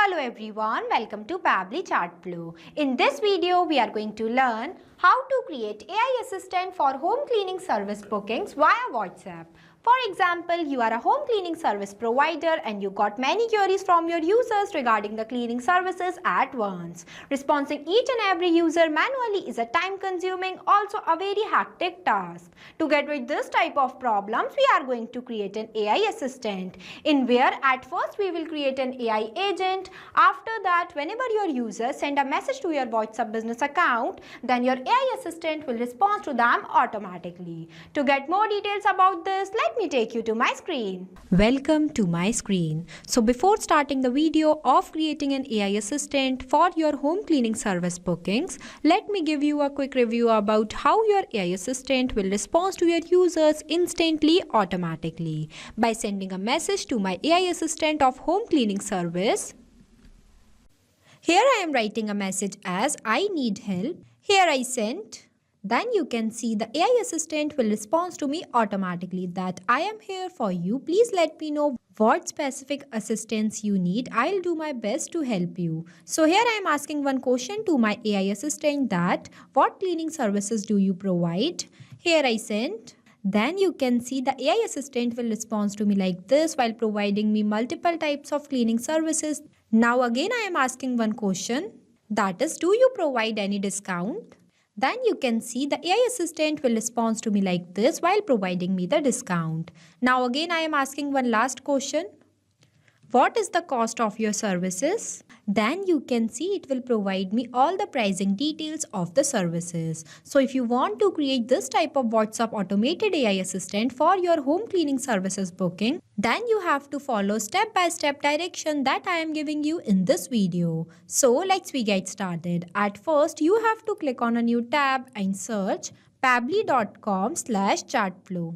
Hello everyone, welcome to Pabbly Chatflow. In this video, we are going to learn how to create AI assistant for home cleaning service bookings via WhatsApp. For example, you are a home cleaning service provider and you got many queries from your users regarding the cleaning services at once. Responding each and every user manually is a time-consuming, also a very hectic task. To get rid of this type of problems, we are going to create an AI assistant in where at first we will create an AI agent. After that, whenever your users send a message to your WhatsApp business account, then your AI assistant will respond to them automatically. To get more details about this, let me take you to my screen. Welcome to my screen. So before starting the video of creating an AI assistant for your home cleaning service bookings, let me give you a quick review about how your AI assistant will respond to your users instantly automatically by sending a message to my AI assistant of home cleaning service. Here I am writing a message as I need help. Here I sent. Then you can see the AI assistant will respond to me automatically that I am here for you. Please let me know what specific assistance you need. I'll do my best to help you. So here I am asking one question to my AI assistant that what cleaning services do you provide? Here I sent. Then you can see the AI assistant will respond to me like this while providing me multiple types of cleaning services. Now again I am asking one question, that is, do you provide any discount? Then you can see the AI assistant will respond to me like this while providing me the discount. Now again I am asking one last question. What is the cost of your services? Then you can see it will provide me all the pricing details of the services. So if you want to create this type of WhatsApp automated AI assistant for your home cleaning services booking, then you have to follow step-by-step direction that I am giving you in this video. So let's get started. At first, you have to click on a new tab and search pabbly.com/chatflow.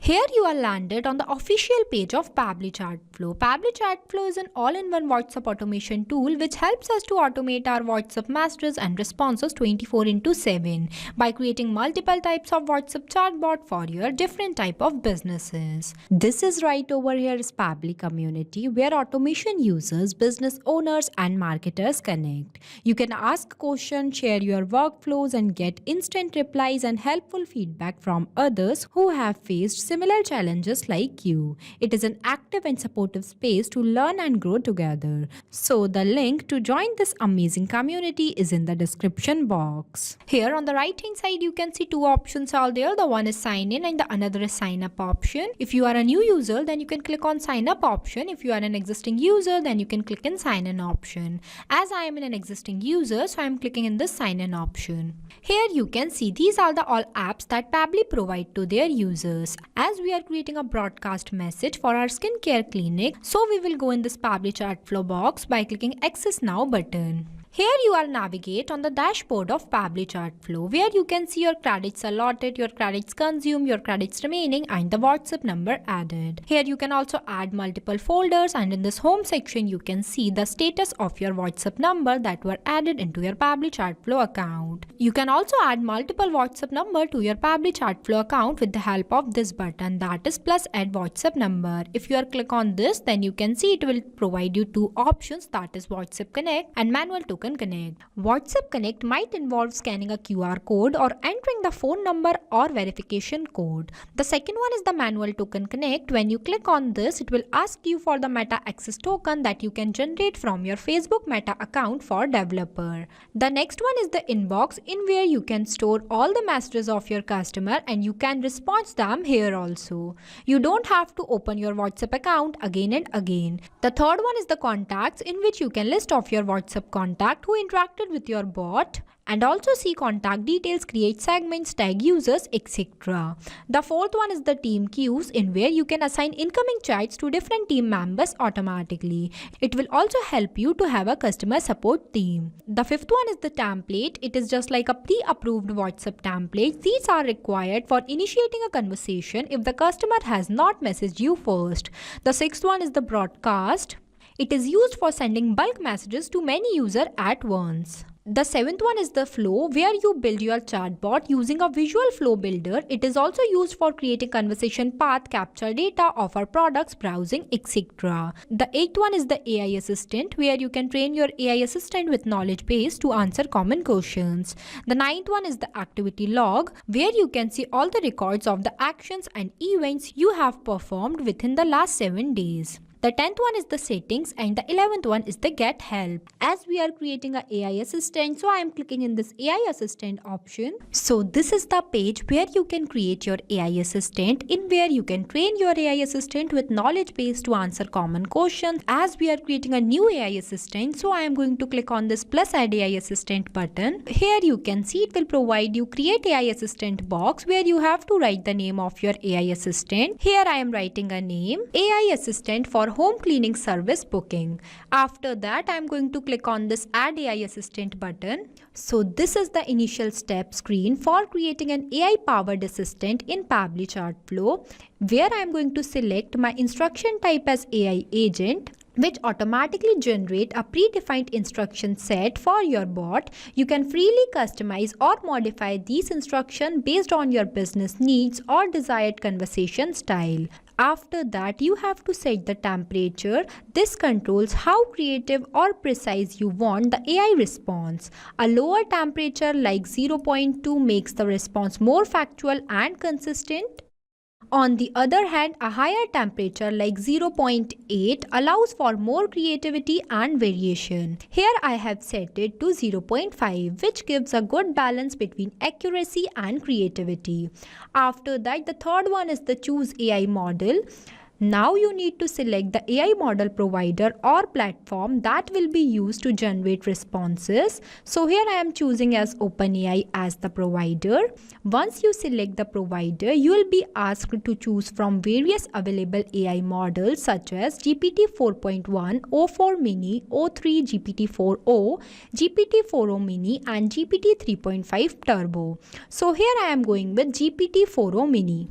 Here you are landed on the official page of Pabbly Chatflow. Pabbly Chatflow is an all-in-one WhatsApp automation tool which helps us to automate our WhatsApp messages and responses 24/7 by creating multiple types of WhatsApp chatbot for your different type of businesses. This is right over here is Pabbly community where automation users, business owners and marketers connect. You can ask questions, share your workflows and get instant replies and helpful feedback from others who have faced similar challenges like you. It is an active and supportive space to learn and grow together. So the link to join this amazing community is in the description box. Here on the right hand side you can see two options are there. The one is sign in and the another is sign up option. If you are a new user then you can click on sign up option. If you are an existing user then you can click in sign in option. As I am an existing user so I am clicking in this sign in option. Here you can see these are the all apps that Pabbly provide to their users. As we are creating a broadcast message for our skincare clinic, so we will go in this Pabbly Chatflow box by clicking Access Now button. Here you are navigate on the dashboard of Pabbly Chatflow where you can see your credits allotted, your credits consumed, your credits remaining and the WhatsApp number added. Here you can also add multiple folders and in this home section you can see the status of your WhatsApp number that were added into your Pabbly Chatflow account. You can also add multiple WhatsApp number to your Pabbly Chatflow account with the help of this button, that is plus add WhatsApp number. If you click on this then you can see it will provide you two options, that is WhatsApp Connect and Manual Token Connect. WhatsApp Connect might involve scanning a QR code or entering the phone number or verification code. The second one is the Manual Token Connect. When you click on this, it will ask you for the Meta Access token that you can generate from your Facebook Meta account for developer. The next one is the Inbox in where you can store all the messages of your customer and you can respond them here also. You don't have to open your WhatsApp account again and again. The third one is the Contacts in which you can list off your WhatsApp contact who interacted with your bot and also see contact details, create segments, tag users, etc. The fourth one is the team queues in where you can assign incoming chats to different team members automatically. It will also help you to have a customer support team. The fifth one is the template. It is just like a pre-approved WhatsApp template. These are required for initiating a conversation if the customer has not messaged you first. The sixth one is the broadcast. It is used for sending bulk messages to many users at once. The seventh one is the flow, where you build your chatbot using a visual flow builder. It is also used for creating conversation path, capture data, offer products, browsing, etc. The eighth one is the AI assistant, where you can train your AI assistant with knowledge base to answer common questions. The ninth one is the activity log, where you can see all the records of the actions and events you have performed within the last 7 days. The 10th one is the settings and the 11th one is the get help. As we are creating an AI assistant, so I am clicking in this AI assistant option. So this is the page where you can create your AI assistant, in where you can train your AI assistant with knowledge base to answer common questions. As we are creating a new AI assistant, so I am going to click on this plus add AI assistant button. Here you can see it will provide you create AI assistant box, where you have to write the name of your AI assistant. Here I am writing a name, AI assistant for home cleaning service booking. After that, I am going to click on this add AI assistant button. So this is the initial step screen for creating an AI powered assistant in Pabbly Chatflow, where I am going to select my instruction type as AI agent, which automatically generate a predefined instruction set for your bot. You can freely customize or modify these instructions based on your business needs or desired conversation style. After that, you have to set the temperature. This controls how creative or precise you want the AI response. A lower temperature like 0.2 makes the response more factual and consistent. On the other hand, a higher temperature like 0.8 allows for more creativity and variation. Here I have set it to 0.5, which gives a good balance between accuracy and creativity. After that, the third one is the choose AI model. Now you need to select the AI model provider or platform that will be used to generate responses. So here I am choosing as OpenAI as the provider. Once you select the provider, you will be asked to choose from various available AI models such as GPT 4.1, O4 Mini, O3, GPT 4o, GPT 4o Mini and GPT 3.5 Turbo. So here I am going with GPT 4o Mini.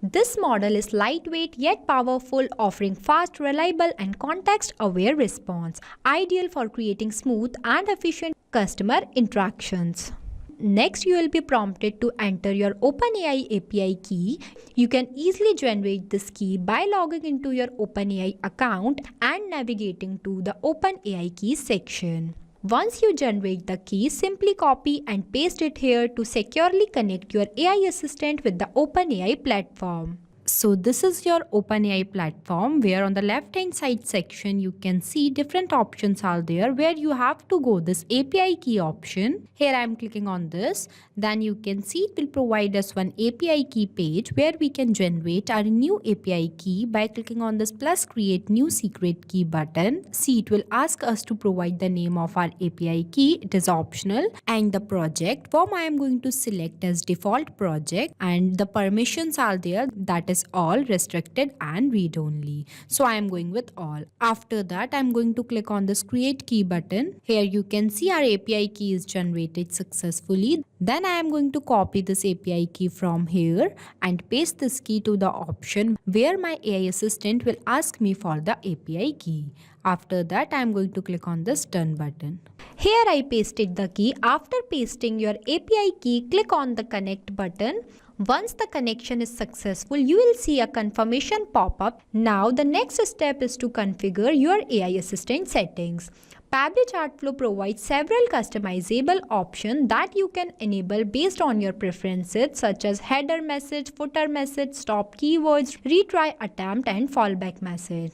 This model is lightweight yet powerful, offering fast, reliable and context-aware response, ideal for creating smooth and efficient customer interactions. Next, you will be prompted to enter your OpenAI API key. You can easily generate this key by logging into your OpenAI account and navigating to the OpenAI keys section. Once you generate the key, simply copy and paste it here to securely connect your AI assistant with the OpenAI platform. So this is your OpenAI platform, where on the left hand side section you can see different options are there, where you have to go this API key option. Here I am clicking on this. Then you can see it will provide us one API key page where we can generate our new API key by clicking on this plus create new secret key button. See, it will ask us to provide the name of our API key. It is optional, and the project form I am going to select as default project, and the permissions are there, that is all, restricted and read only. So I am going with all. After that, I am going to click on this create key button. Here you can see our API key is generated successfully. Then I am going to copy this API key from here and paste this key to the option where my AI assistant will ask me for the API key. After that, I am going to click on this done button. Here I pasted the key. After pasting your API key, click on the connect button. Once the connection is successful, you will see a confirmation pop up. Now the next step is to configure your AI assistant settings. Pabbly Chatflow provides several customizable options that you can enable based on your preferences, such as header message, footer message, stop keywords, retry attempt and fallback message.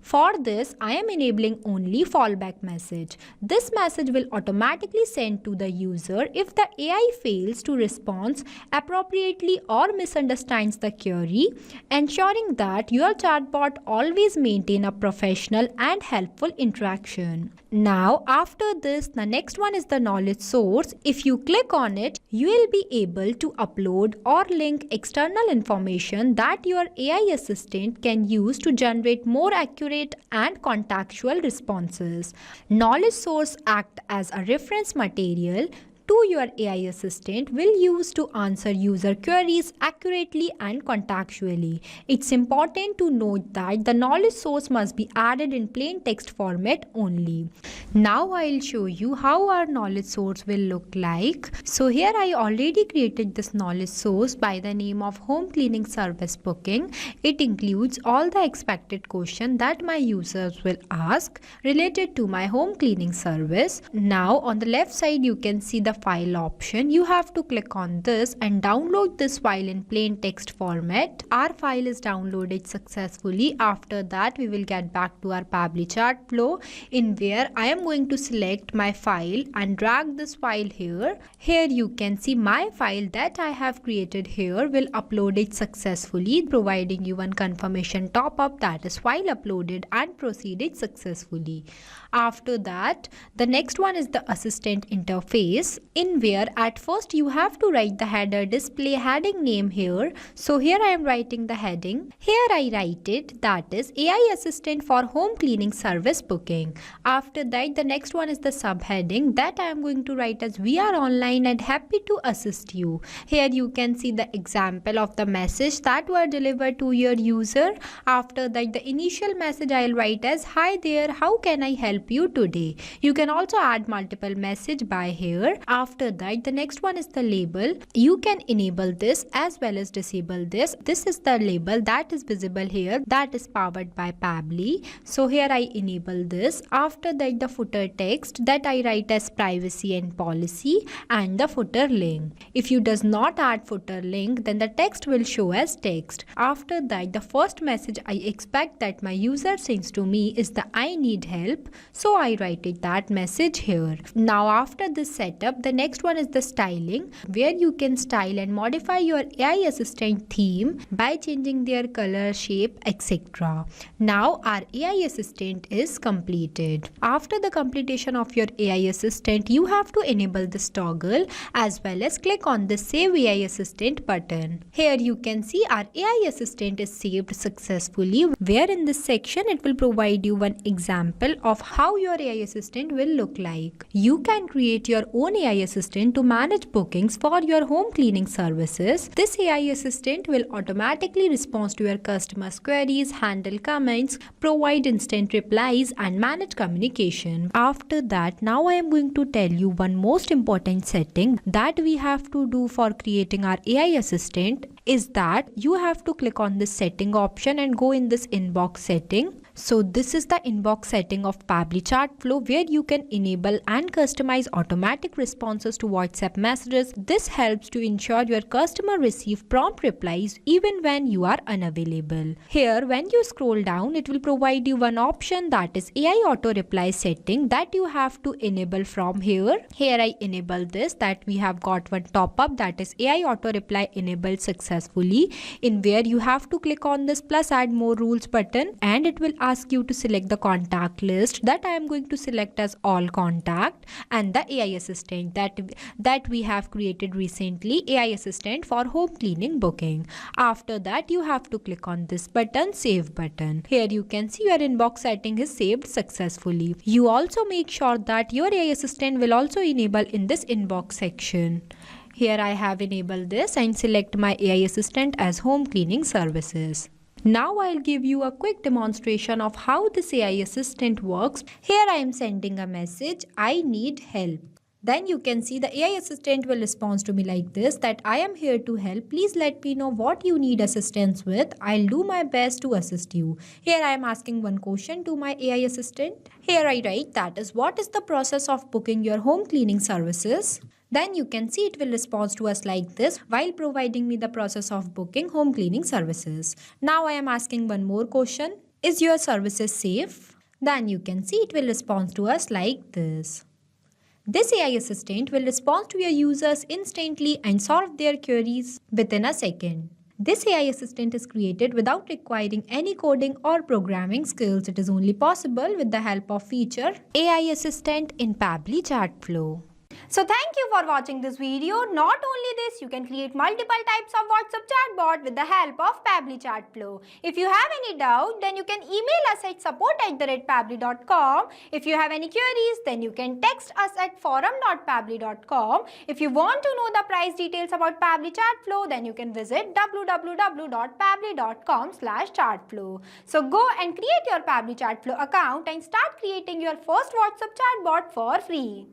For this, I am enabling only fallback message. This message will automatically send to the user if the AI fails to respond appropriately or misunderstands the query, ensuring that your chatbot always maintain a professional and helpful interaction. Now, after this, the next one is the knowledge source. If you click on it, you will be able to upload or link external information that your AI assistant can use to generate more accurate and contextual responses. Knowledge source act as a reference material to your AI assistant will use to answer user queries accurately and contextually. It's important to note that the knowledge source must be added in plain text format only. Now I'll show you how our knowledge source will look like. So here I already created this knowledge source by the name of home cleaning service booking. It includes all the expected questions that my users will ask related to my home cleaning service. Now on the left side you can see the file option. You have to click on this and download this file in plain text format. Our file is downloaded successfully. After that we will get back to our Pabbly Chatflow, in where I am going to select my file and drag this file here. Here you can see my file that I have created here will upload it successfully, providing you one confirmation top-up that is file uploaded and proceeded successfully. After that, the next one is the assistant interface, in where at first you have to write the header display heading name here. So here I am writing the heading. Here I write it, that is AI assistant for home cleaning service booking. After that, the next one is the subheading that I am going to write as we are online and happy to assist you. Here you can see the example of the message that were delivered to your user. After that, the initial message I'll write as hi there, how can I help you today? You can also add multiple message by here. After that, the next one is the label. You can enable this as well as disable this. This is the label that is visible here, that is powered by Pabbly. So here I enable this. After that, the footer text that I write as privacy and policy, and the footer link. If you does not add footer link, then the text will show as text. After that, the first message I expect that my user sends to me is the I need help. So I write it that message here. Now after this setup, the next one is the styling, where you can style and modify your AI assistant theme by changing their color, shape, etc. Now our AI assistant is completed. After the completion of your AI assistant, you have to enable this toggle as well as click on the Save AI Assistant button. Here you can see our AI assistant is saved successfully, where in this section it will provide you one example of how your AI assistant will look like. You can create your own AI assistant to manage bookings for your home cleaning services. This AI assistant will automatically respond to your customers' queries, handle comments, provide instant replies, and manage communication. After that, now I am going to tell you one most important setting that we have to do for creating our AI assistant is that you have to click on this setting option and go in this inbox setting. So this is the inbox setting of Pabbly Chatflow, where you can enable and customize automatic responses to WhatsApp messages. This helps to ensure your customer receive prompt replies even when you are unavailable. Here, when you scroll down, it will provide you one option that is AI auto reply setting that you have to enable from here. Here I enable this, that we have got one top up that is AI auto reply enabled successfully, in where you have to click on this plus add more rules button, and it will ask you to select the contact list that I am going to select as all contact, and the AI assistant that we have created recently, AI assistant for home cleaning booking. After that, you have to click on this button, save button. Here you can see your inbox setting is saved successfully. You also make sure that your AI assistant will also enable in this inbox section. Here I have enabled this and select my AI assistant as home cleaning services. Now I'll give you a quick demonstration of how this AI assistant works. Here I am sending a message, I need help. Then you can see the AI assistant will respond to me like this, that I am here to help. Please let me know what you need assistance with. I'll do my best to assist you. Here I am asking one question to my AI assistant. Here I write, that is, what is the process of booking your home cleaning services? Then you can see it will respond to us like this while providing me the process of booking home cleaning services. Now I am asking one more question. Is your services safe? Then you can see it will respond to us like this. This AI assistant will respond to your users instantly and solve their queries within a second. This AI assistant is created without requiring any coding or programming skills. It is only possible with the help of feature AI assistant in Pabbly Chatflow. So thank you for watching this video. Not only this, you can create multiple types of WhatsApp chatbot with the help of Pabbly Chatflow. If you have any doubt, then you can email us at support@pabbly.com. If you have any queries, then you can text us at forum.pabbly.com. If you want to know the price details about Pabbly Chatflow, then you can visit www.pabbly.com/chatflow. So go and create your Pabbly Chatflow account and start creating your first WhatsApp chatbot for free.